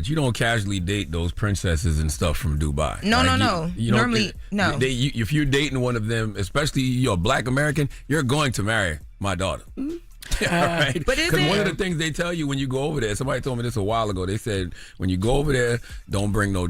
but you don't casually date those princesses and stuff from Dubai. No. Normally, no. If you're dating one of them, especially you're a Black American, you're going to marry my daughter. Right? But is Because it? one of the things they tell you when you go over there, somebody told me this a while ago, they said, when you go over there, don't bring no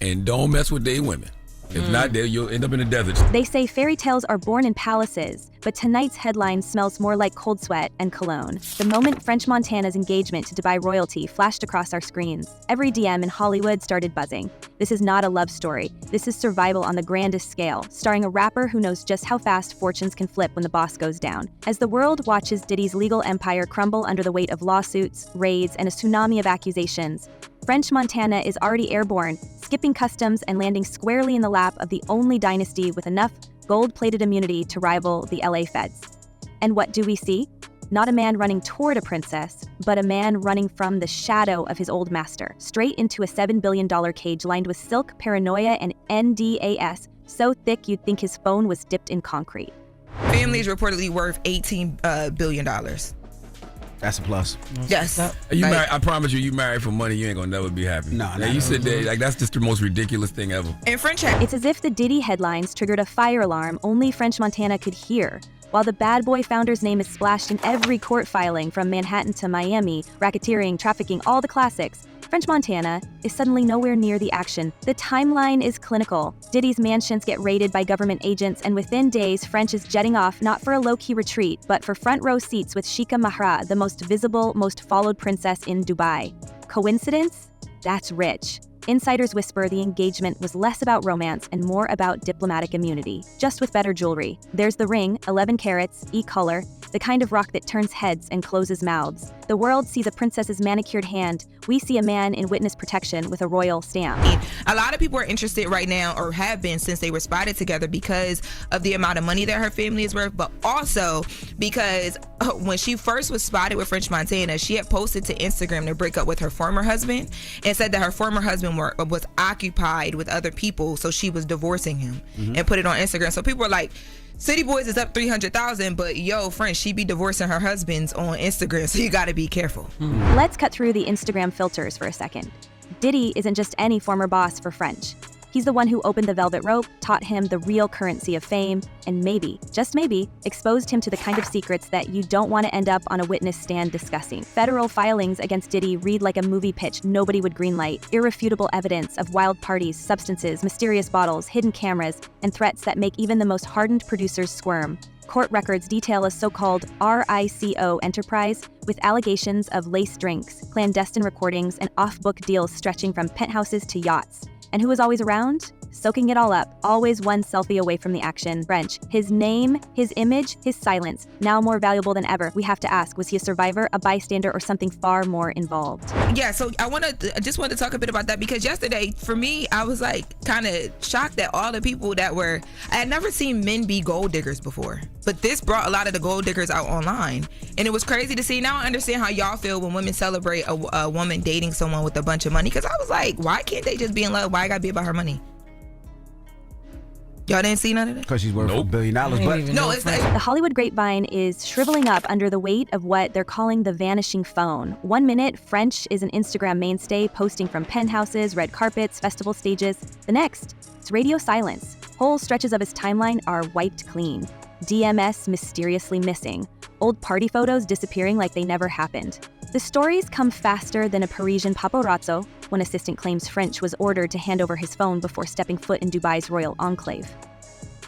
and don't mess with their women. If not, you'll end up in the desert. They say fairy tales are born in palaces, but tonight's headline smells more like cold sweat and cologne. The moment French Montana's engagement to Dubai royalty flashed across our screens, every DM in Hollywood started buzzing. This is not a love story. This is survival on the grandest scale, starring a rapper who knows just how fast fortunes can flip when the boss goes down. As the world watches Diddy's legal empire crumble under the weight of lawsuits, raids, and a tsunami of accusations, French Montana is already airborne, skipping customs and landing squarely in the lap of the only dynasty with enough gold-plated immunity to rival the LA feds. And what do we see? Not a man running toward a princess, but a man running from the shadow of his old master, straight into a $7 billion cage lined with silk, paranoia, and NDAs, so thick you'd think his phone was dipped in concrete. Family is reportedly worth $18 billion. That's a plus. Yes. I promise you married for money, you ain't gonna never be happy. No. You sit there, like that's just the most ridiculous thing ever. And French It's as if the Diddy headlines triggered a fire alarm only French Montana could hear. While the bad boy founder's name is splashed in every court filing from Manhattan to Miami, racketeering, trafficking, all the classics, French Montana is suddenly nowhere near the action. The timeline is clinical. Diddy's mansions get raided by government agents, and within days, French is jetting off not for a low-key retreat, but for front-row seats with Sheikha Mahra, the most visible, most followed princess in Dubai. Coincidence? That's rich. Insiders whisper the engagement was less about romance and more about diplomatic immunity, just with better jewelry. There's the ring, 11 carats, E-color, the kind of rock that turns heads and closes mouths. The world sees a princess's manicured hand. We see a man in witness protection with a royal stamp. A lot of people are interested right now, or have been since they were spotted together, because of the amount of money that her family is worth, but also because when she first was spotted with French Montana, she had posted to Instagram to break up with her former husband and said that her former husband was occupied with other people, so she was divorcing him, and put it on Instagram. So people were like, City Boys is up 300,000, but yo, French, she be divorcing her husbands on Instagram, so you gotta be careful. Let's cut through the Instagram filters for a second. Diddy isn't just any former boss for French. He's the one who opened the velvet rope, taught him the real currency of fame, and maybe, just maybe, exposed him to the kind of secrets that you don't want to end up on a witness stand discussing. Federal filings against Diddy read like a movie pitch nobody would greenlight. Irrefutable evidence of wild parties, substances, mysterious bottles, hidden cameras, and threats that make even the most hardened producers squirm. Court records detail a so-called RICO enterprise with allegations of laced drinks, clandestine recordings, and off-book deals stretching from penthouses to yachts. And who was always around? Soaking it all up, always one selfie away from the action. French. His name, his image, his silence, now more valuable than ever. We have to ask, was he a survivor, a bystander, or something far more involved? Yeah, so I just wanted to talk a bit about that, because yesterday, for me, I was like kind of shocked at all the people that I had never seen men be gold diggers before. But this brought a lot of the gold diggers out online. And it was crazy to see. Now I understand how y'all feel when women celebrate a woman dating someone with a bunch of money. Because I was like, why can't they just be in love? Why it gotta be about her money? Y'all didn't see none of that? Because she's worth $1 billion. But no, it's like, The Hollywood grapevine is shriveling up under the weight of what they're calling the vanishing phone. 1 minute, French is an Instagram mainstay, posting from penthouses, red carpets, festival stages. The next, it's radio silence. Whole stretches of his timeline are wiped clean. DMS mysteriously missing. Old party photos disappearing like they never happened. The stories come faster than a Parisian paparazzo. One assistant claims French was ordered to hand over his phone before stepping foot in Dubai's royal enclave.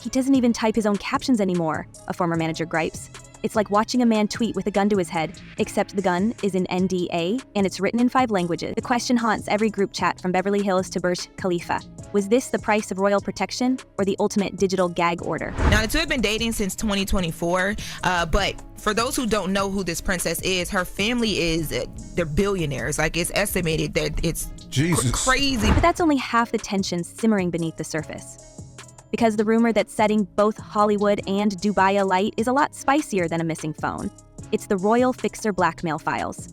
He doesn't even type his own captions anymore, a former manager gripes. It's like watching a man tweet with a gun to his head, except the gun is an NDA and it's written in 5 languages. The question haunts every group chat from Beverly Hills to Burj Khalifa. Was this the price of royal protection or the ultimate digital gag order? now the two have been dating since 2024, but for those who don't know who this princess is, her family they're billionaires. Like, it's estimated that it's crazy. But that's only half the tension simmering beneath the surface. Because the rumor that's setting both Hollywood and Dubai alight is a lot spicier than a missing phone. It's the royal fixer blackmail files.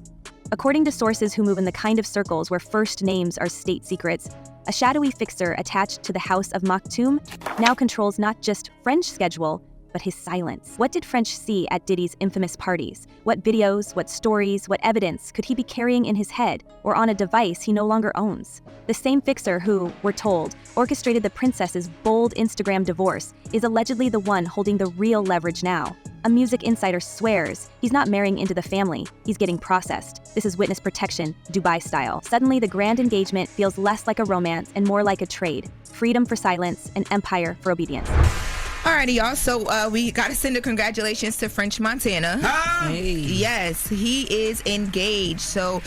According to sources who move in the kind of circles where first names are state secrets, a shadowy fixer attached to the House of Maktoum now controls not just French schedule, but his silence. What did French see at Diddy's infamous parties? What videos, what stories, what evidence could he be carrying in his head or on a device he no longer owns? The same fixer who, we're told, orchestrated the princess's bold Instagram divorce is allegedly the one holding the real leverage now. A music insider swears he's not marrying into the family, he's getting processed. This is witness protection, Dubai style. Suddenly, the grand engagement feels less like a romance and more like a trade. Freedom for silence, an empire for obedience. Alrighty, y'all. So we gotta send a congratulations to French Montana. Hey. Yes, he is engaged. So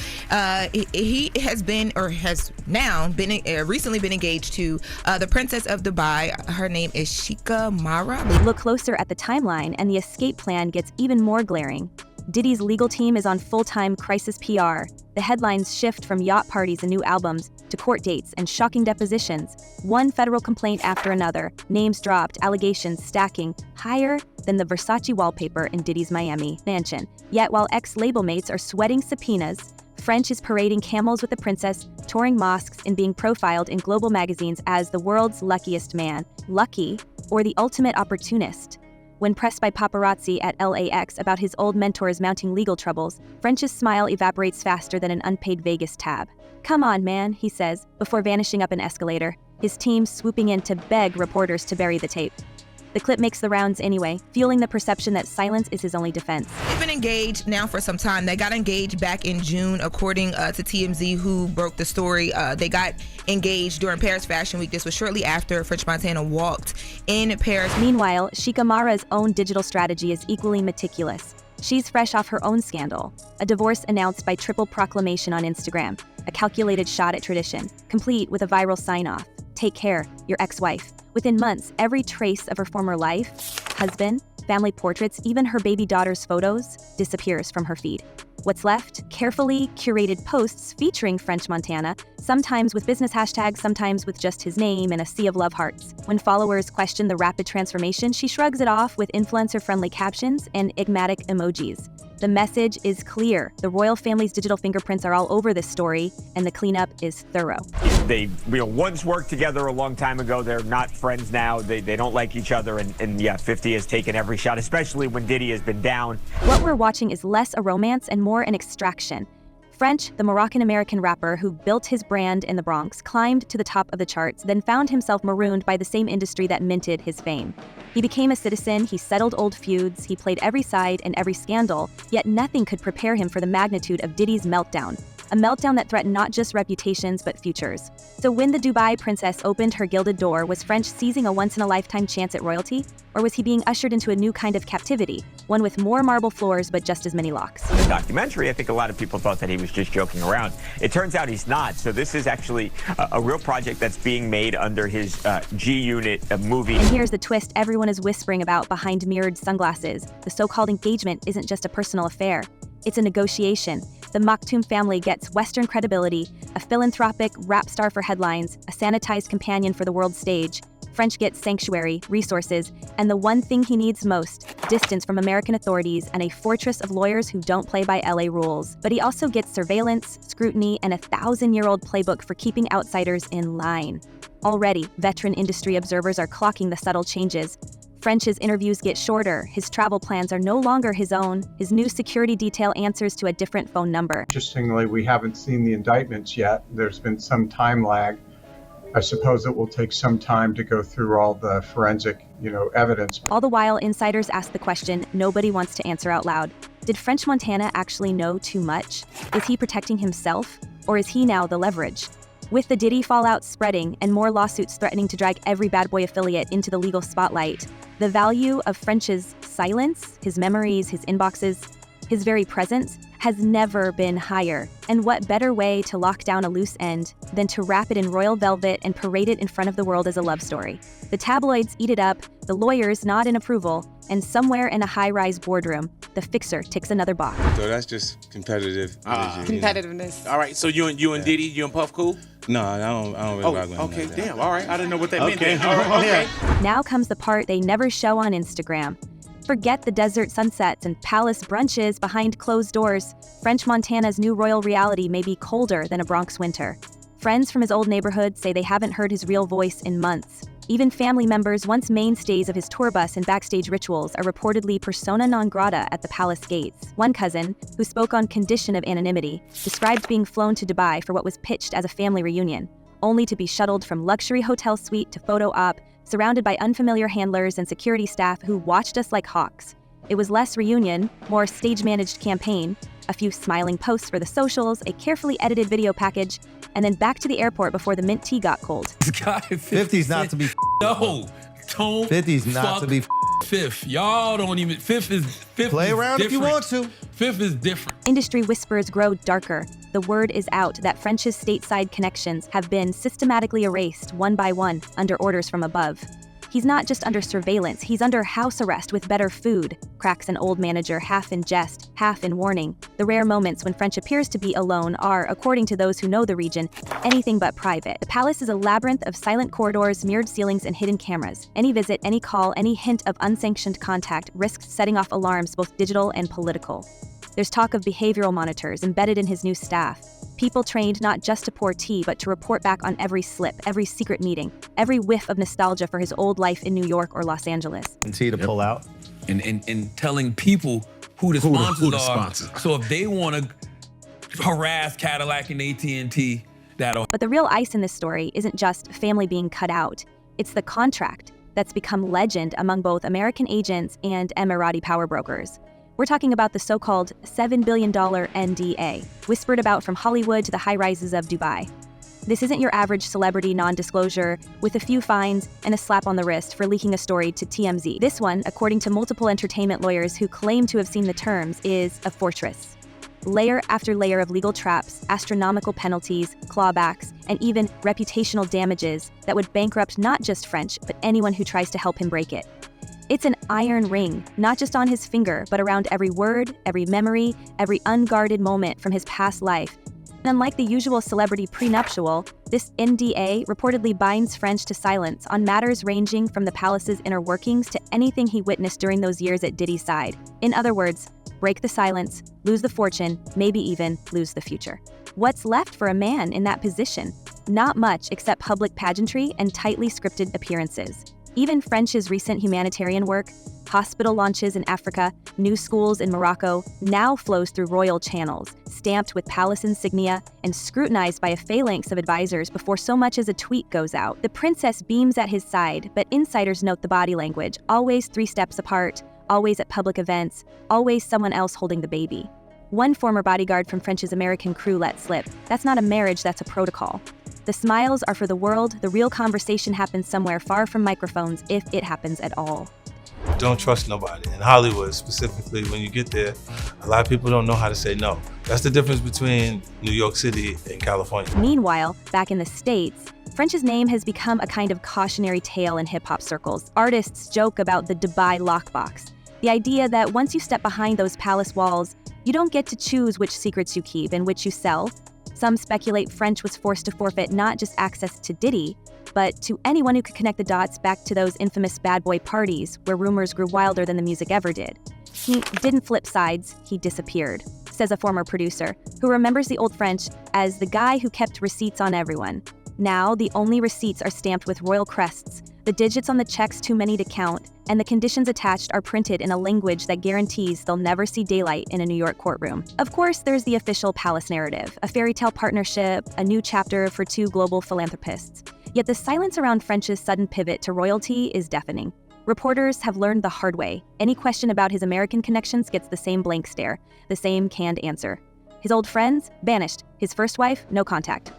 he has been, or has now been, recently been engaged to the Princess of Dubai. Her name is Sheikha Mara. Look closer at the timeline, and the escape plan gets even more glaring. Diddy's legal team is on full-time crisis PR. The headlines shift from yacht parties and new albums to court dates and shocking depositions. One federal complaint after another, names dropped, allegations stacking, higher than the Versace wallpaper in Diddy's Miami mansion. Yet while ex-label mates are sweating subpoenas, French is parading camels with the princess, touring mosques, and being profiled in global magazines as the world's luckiest man. Lucky, or the ultimate opportunist? When pressed by paparazzi at LAX about his old mentor's mounting legal troubles, French's smile evaporates faster than an unpaid Vegas tab. "Come on, man," he says, before vanishing up an escalator, his team swooping in to beg reporters to bury the tape. The clip makes the rounds anyway, fueling the perception that silence is his only defense. They've been engaged now for some time. They got engaged back in June, according to TMZ, who broke the story. They got engaged during Paris Fashion Week. This was shortly after French Montana walked in Paris. Meanwhile, Sheikha Mara's own digital strategy is equally meticulous. She's fresh off her own scandal, a divorce announced by triple proclamation on Instagram, a calculated shot at tradition, complete with a viral sign-off. Take care, your ex-wife. Within months, every trace of her former life, husband, family portraits, even her baby daughter's photos, disappears from her feed. What's left? Carefully curated posts featuring French Montana, sometimes with business hashtags, sometimes with just his name and a sea of love hearts. When followers question the rapid transformation, she shrugs it off with influencer-friendly captions and enigmatic emojis. The message is clear. The royal family's digital fingerprints are all over this story, and the cleanup is thorough. They once worked together a long time ago. They're not friends now. They don't like each other. And yeah, 50 has taken every shot, especially when Diddy has been down. What we're watching is less a romance and more an extraction. French, the Moroccan-American rapper who built his brand in the Bronx, climbed to the top of the charts, then found himself marooned by the same industry that minted his fame. He became a citizen, he settled old feuds, he played every side and every scandal, yet nothing could prepare him for the magnitude of Diddy's meltdown. A meltdown that threatened not just reputations, but futures. So when the Dubai princess opened her gilded door, was French seizing a once-in-a-lifetime chance at royalty? Or was he being ushered into a new kind of captivity, one with more marble floors but just as many locks? In the documentary, I think a lot of people thought that he was just joking around. It turns out he's not. So this is actually a real project that's being made under his G-Unit movie. And here's the twist everyone is whispering about behind mirrored sunglasses. The so-called engagement isn't just a personal affair. It's a negotiation. The Maktoum family gets Western credibility, a philanthropic rap star for headlines, a sanitized companion for the world stage. French gets sanctuary, resources, and the one thing he needs most, distance from American authorities and a fortress of lawyers who don't play by LA rules. But he also gets surveillance, scrutiny, and a 1,000-year-old playbook for keeping outsiders in line. Already, veteran industry observers are clocking the subtle changes. French's interviews get shorter, his travel plans are no longer his own, his new security detail answers to a different phone number. Interestingly, we haven't seen the indictments yet. There's been some time lag. I suppose it will take some time to go through all the forensic, evidence. All the while, insiders ask the question nobody wants to answer out loud. Did French Montana actually know too much? Is he protecting himself? Or is he now the leverage? With the Diddy fallout spreading and more lawsuits threatening to drag every bad boy affiliate into the legal spotlight, the value of French's silence, his memories, his inboxes, his very presence, has never been higher. And what better way to lock down a loose end than to wrap it in royal velvet and parade it in front of the world as a love story? The tabloids eat it up, the lawyers nod in approval, and somewhere in a high-rise boardroom, the fixer ticks another box. So that's just competitive energy. Competitiveness. All right, so you and Diddy, you and Puff cool? No, I don't really rock with him okay, like that. damn, all right. I didn't know what that meant. Okay. Then. All right, okay. Now comes the part they never show on Instagram. Forget the desert sunsets and palace brunches behind closed doors. French Montana's new royal reality may be colder than a Bronx winter. Friends from his old neighborhood say they haven't heard his real voice in months. Even family members, once mainstays of his tour bus and backstage rituals, are reportedly persona non grata at the palace gates. One cousin, who spoke on condition of anonymity, described being flown to Dubai for what was pitched as a family reunion, only to be shuttled from luxury hotel suite to photo op, surrounded by unfamiliar handlers and security staff who watched us like hawks. It was less reunion, more stage-managed campaign, a few smiling posts for the socials, a carefully edited video package, and then back to the airport before the mint tea got cold. This guy 50's not to be No, don't 50's not to be Fifth. Y'all don't even, Fifth is play around if you want to. Fifth is different. Industry whispers grow darker. The word is out that French's stateside connections have been systematically erased one by one under orders from above. He's not just under surveillance, he's under house arrest with better food, cracks an old manager half in jest, half in warning. The rare moments when French appears to be alone are, according to those who know the region, anything but private. The palace is a labyrinth of silent corridors, mirrored ceilings, and hidden cameras. Any visit, any call, any hint of unsanctioned contact risks setting off alarms both digital and political. There's talk of behavioral monitors embedded in his new staff. People trained not just to pour tea, but to report back on every slip, every secret meeting, every whiff of nostalgia for his old life in New York or Los Angeles. And tea to pull out. And telling people who the sponsors are. So if they want to harass Cadillac and AT&T, that'll. But the real ice in this story isn't just family being cut out. It's the contract that's become legend among both American agents and Emirati power brokers. We're talking about the so-called $7 billion NDA, whispered about from Hollywood to the high-rises of Dubai. This isn't your average celebrity non-disclosure with a few fines and a slap on the wrist for leaking a story to TMZ. This one, according to multiple entertainment lawyers who claim to have seen the terms, is a fortress. Layer after layer of legal traps, astronomical penalties, clawbacks, and even reputational damages that would bankrupt not just French, but anyone who tries to help him break it. It's an iron ring, not just on his finger, but around every word, every memory, every unguarded moment from his past life. And unlike the usual celebrity prenuptial, this NDA reportedly binds French to silence on matters ranging from the palace's inner workings to anything he witnessed during those years at Diddy's side. In other words, break the silence, lose the fortune, maybe even lose the future. What's left for a man in that position? Not much except public pageantry and tightly scripted appearances. Even French's recent humanitarian work, hospital launches in Africa, new schools in Morocco, now flows through royal channels, stamped with palace insignia and scrutinized by a phalanx of advisors before so much as a tweet goes out. The princess beams at his side, but insiders note the body language, always 3 steps apart, always at public events, always someone else holding the baby. One former bodyguard from French's American crew let slip, that's not a marriage, that's a protocol. The smiles are for the world, the real conversation happens somewhere far from microphones, if it happens at all. Don't trust nobody. In Hollywood specifically, when you get there, a lot of people don't know how to say no. That's the difference between New York City and California. Meanwhile, back in the States, French's name has become a kind of cautionary tale in hip-hop circles. Artists joke about the Dubai lockbox, the idea that once you step behind those palace walls, you don't get to choose which secrets you keep and which you sell. Some speculate French was forced to forfeit not just access to Diddy, but to anyone who could connect the dots back to those infamous bad boy parties where rumors grew wilder than the music ever did. He didn't flip sides, he disappeared, says a former producer, who remembers the old French as the guy who kept receipts on everyone. Now, the only receipts are stamped with royal crests, the digits on the checks too many to count, and the conditions attached are printed in a language that guarantees they'll never see daylight in a New York courtroom. Of course, there's the official palace narrative, a fairy tale partnership, a new chapter for 2 global philanthropists. Yet the silence around French's sudden pivot to royalty is deafening. Reporters have learned the hard way. Any question about his American connections gets the same blank stare, the same canned answer. His old friends? Banished. His first wife? No contact.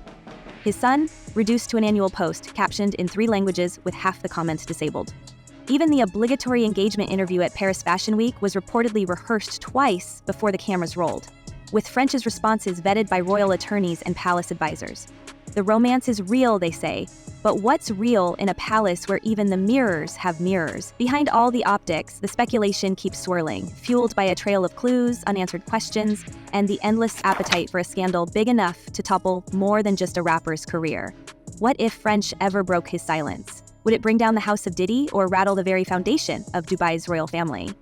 His son? Reduced to an annual post, captioned in 3 languages with half the comments disabled. Even the obligatory engagement interview at Paris Fashion Week was reportedly rehearsed twice before the cameras rolled, with French's responses vetted by royal attorneys and palace advisors. The romance is real, they say, but what's real in a palace where even the mirrors have mirrors? Behind all the optics, the speculation keeps swirling, fueled by a trail of clues, unanswered questions, and the endless appetite for a scandal big enough to topple more than just a rapper's career. What if French ever broke his silence? Would it bring down the house of Diddy or rattle the very foundation of Dubai's royal family?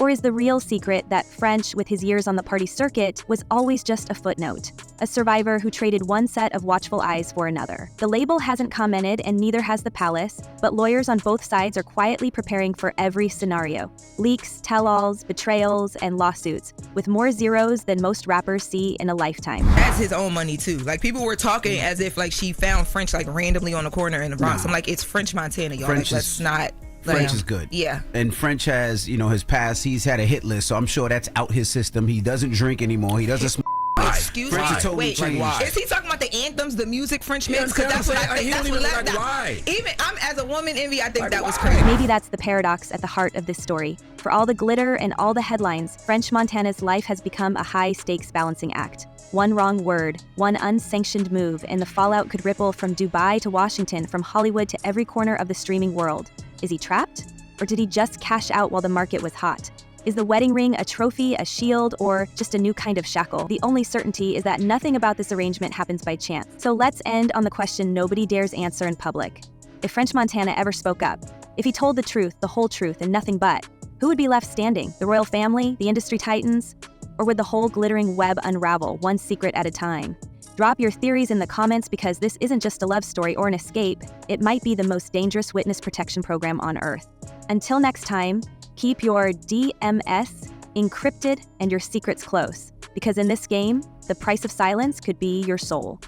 Or is the real secret that French, with his years on the party circuit, was always just a footnote? A survivor who traded one set of watchful eyes for another. The label hasn't commented and neither has the palace, but lawyers on both sides are quietly preparing for every scenario. Leaks, tell-alls, betrayals, and lawsuits, with more zeros than most rappers see in a lifetime. That's his own money too. Like, people were talking as if like she found French like randomly on the corner in the Bronx. I'm like, it's French Montana, y'all. French like, let's not. French is good. Yeah. And French has, his past. He's had a hit list, so I'm sure that's out his system. He doesn't drink anymore. He doesn't smoke. Excuse me. Totally Wait, changed. is he talking about the anthems, the music French Yeah, makes? Because that's what I think. he That's don't what even left like out. why. Even I'm, as a woman, Envy, I think Like, that was why? crazy. Maybe that's the paradox at the heart of this story. For all the glitter and all the headlines, French Montana's life has become a high-stakes balancing act. One wrong word, one unsanctioned move, and the fallout could ripple from Dubai to Washington, from Hollywood to every corner of the streaming world. Is he trapped? Or did he just cash out while the market was hot? Is the wedding ring a trophy, a shield, or just a new kind of shackle? The only certainty is that nothing about this arrangement happens by chance. So let's end on the question nobody dares answer in public. If French Montana ever spoke up, if he told the truth, the whole truth, and nothing but, who would be left standing? The royal family? The industry titans? Or would the whole glittering web unravel, one secret at a time? Drop your theories in the comments, because this isn't just a love story or an escape. It might be the most dangerous witness protection program on Earth. Until next time, keep your DMS encrypted and your secrets close, because in this game, the price of silence could be your soul.